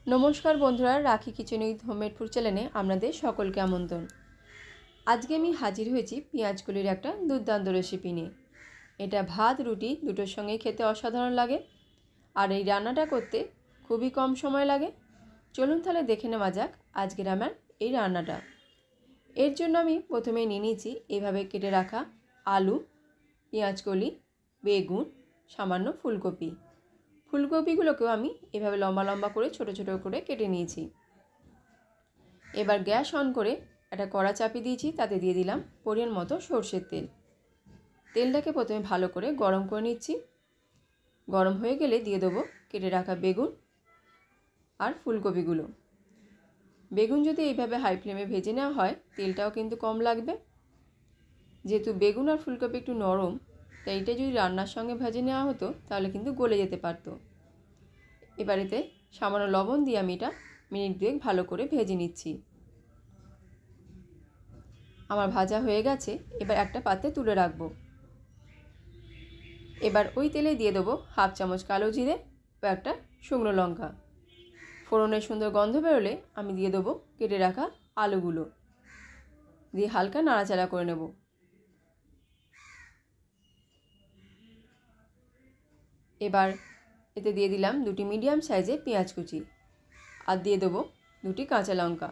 নমস্কার বন্ধুরা, রাখি কিচেন উইথ হোমমেড ফুড চ্যানেলে আপনাদের সকলকে আমন্ত্রণ। আজকে আমি হাজির হয়েছি পেঁয়াজকলির একটা দুর্দান্ত রেসিপি নিয়ে। এটা ভাত রুটি দুটোর সঙ্গেই খেতে অসাধারণ লাগে, আর এই রান্নাটা করতে খুবই কম সময় লাগে। চলুন তাহলে দেখে নেওয়া যাক আজকের আমার এই রান্নাটা। এর জন্য আমি প্রথমেই নিয়ে নিয়েছি এভাবে কেটে রাখা আলু, পেঁয়াজকলি, বেগুন, সামান্য ফুলকপি। ফুলকপিগুলোকেও আমি এভাবে লম্বা লম্বা করে ছোট ছোট করে কেটে নিয়েছি। এবার গ্যাস অন করে একটা কড়া চাপিয়ে দিয়েছি, তাতে দিয়ে দিলাম পরিমাণ মতো সরষের তেল। তেলটাকে প্রথমে ভালো করে গরম করে নিচ্ছি। গরম হয়ে গেলে দিয়ে দেবো কেটে রাখা বেগুন আর ফুলকপিগুলো। বেগুন যদি এইভাবে হাই ফ্লেমে ভেজে নেওয়া হয় তেলটাও কিন্তু কম লাগবে। যেহেতু বেগুন আর ফুলকপি একটু নরম, তাই এটা যদি রান্নার সঙ্গে ভেজে নেওয়া হতো তাহলে কিন্তু গলে যেতে পারতো। এবার এতে সামান্য লবণ দিয়ে আমি এটা মিনিট দুয়েক ভালো করে ভেজে নিচ্ছি। আমার ভাজা হয়ে গেছে, এবার একটা পাত্রে তুলে রাখবো। এবার ওই তেলে দিয়ে দেবো হাফ চামচ কালো জিরে ও একটা শুকনো লঙ্কা। ফোড়নের সুন্দর গন্ধ বেরোলে আমি দিয়ে দেবো কেটে রাখা আলুগুলো, দিয়ে হালকা নাড়াচাড়া করে নেব। এবার এতে দিয়ে দিলাম দুটি মিডিয়াম সাইজের পেঁয়াজ কুচি, আর দিয়ে দেবো দুটি কাঁচা লঙ্কা।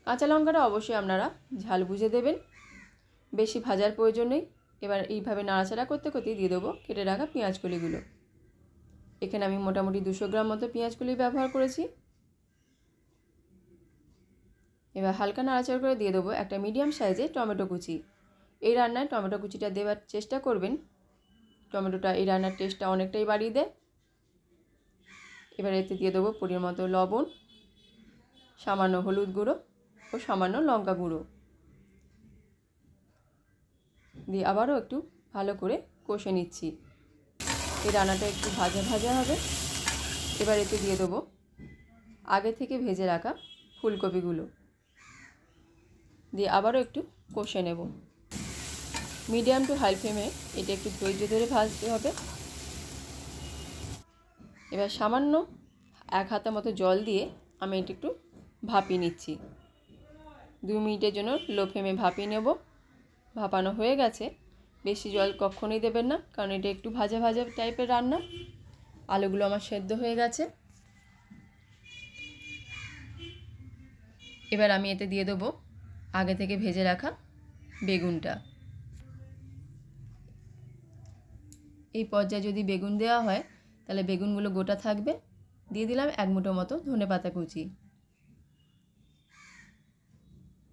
কাঁচা লঙ্কাটা অবশ্যই আপনারা ঝাল বুঝে দেবেন, বেশি ভাজার প্রয়োজন নেই। এবার এইভাবে নাড়াচাড়া করতে করতে দিয়ে দেবো কেটে রাখা পেঁয়াজকলিগুলো। এখানে আমি মোটামুটি 200 গ্রাম মতো পেঁয়াজকলি ব্যবহার করেছি। এবার হালকা নাড়াচাড়া করে দিয়ে দেবো একটা মিডিয়াম সাইজের টমেটো কুচি। এই রান্নায় টমেটো কুচিটা দেওয়ার চেষ্টা করবেন, টমেটোটা এই রান্নার টেস্টটা অনেকটাই বাড়িয়ে দেয়। এবার এতে দিয়ে দেবো পরিমাণ মতো লবণ, সামান্য হলুদ গুঁড়ো ও সামান্য লঙ্কা গুঁড়ো দিয়ে আবারও একটু ভালো করে কষে নিচ্ছি। এই রান্নাটা একটু ভাজা ভাজা হবে। এবার এতে দিয়ে দেবো আগে থেকে ভেজে রাখা ফুলকপিগুলো দিয়ে আবারও একটু কষে নেব। মিডিয়াম টু হাই ফ্লেমে এটা একটু ধৈর্য ধরে ভাজতে হবে। এবার সামান্য 1 হাতা মতো জল দিয়ে আমি এটা একটু ভাপিয়ে নিচ্ছি। 2 মিনিটের জন্য লো ফ্লেমে ভাপিয়ে নেব। ভাপানো হয়ে গেছে। বেশি জল কখনোই দেবেন না, কারণ এটা একটু ভাজা ভাজা টাইপের রান্না। আলুগুলো আমার সেদ্ধ হয়ে গেছে। এবার আমি এতে দিয়ে দেবো আগে থেকে ভেজে রাখা বেগুনটা। এই পর্যায়ে যদি বেগুন দেওয়া হয় তাহলে বেগুনগুলো গোটা থাকবে। দিয়ে দিলাম 1 মুঠো মতো ধনেপাতা কুচি,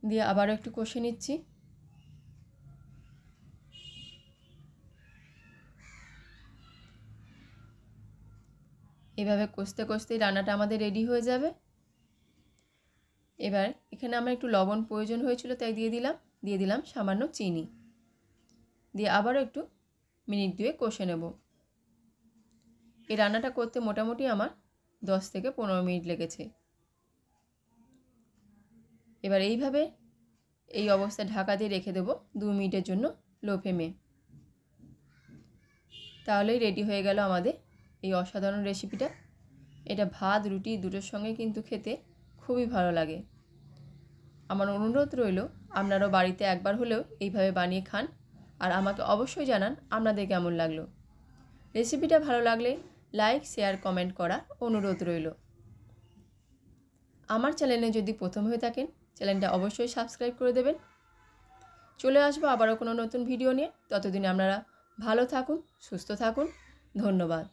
দিয়ে আবারও একটু কষে নিচ্ছি। এভাবে কষতে কষতেই রান্নাটা আমাদের রেডি হয়ে যাবে। এবার এখানে আমার একটু লবণ প্রয়োজন হয়েছিল, তাই দিয়ে দিলাম সামান্য চিনি, দিয়ে আবারও একটু মিনিট 2 কষে নেব। এই রান্নাটা করতে মোটামুটি আমার 10 থেকে 15 মিনিট লেগেছে। এবার এইভাবে এই অবস্থায় ঢাকা দিয়ে রেখে দেবো 2 মিনিটের জন্য লো ফ্লেমে। তাহলেই রেডি হয়ে গেল আমাদের এই অসাধারণ রেসিপিটা। এটা ভাত রুটি দুটোর সঙ্গে কিন্তু খেতে খুবই ভালো লাগে। আমার অনুরোধ রইল আপনারাও বাড়িতে একবার হলেও এইভাবে বানিয়ে খান, আর আমাকে অবশ্যই জানান আপনাদের কেমন লাগলো। রেসিপিটা ভালো লাগলে লাইক শেয়ার কমেন্ট করার অনুরোধ রইল। আমার চ্যানেলে যদি প্রথম হয়ে থাকেন চ্যানেলটা অবশ্যই সাবস্ক্রাইব করে দেবেন। চলে আসবো আবারও কোনো নতুন ভিডিও নিয়ে। ততদিনে আপনারা ভালো থাকুন, সুস্থ থাকুন। ধন্যবাদ।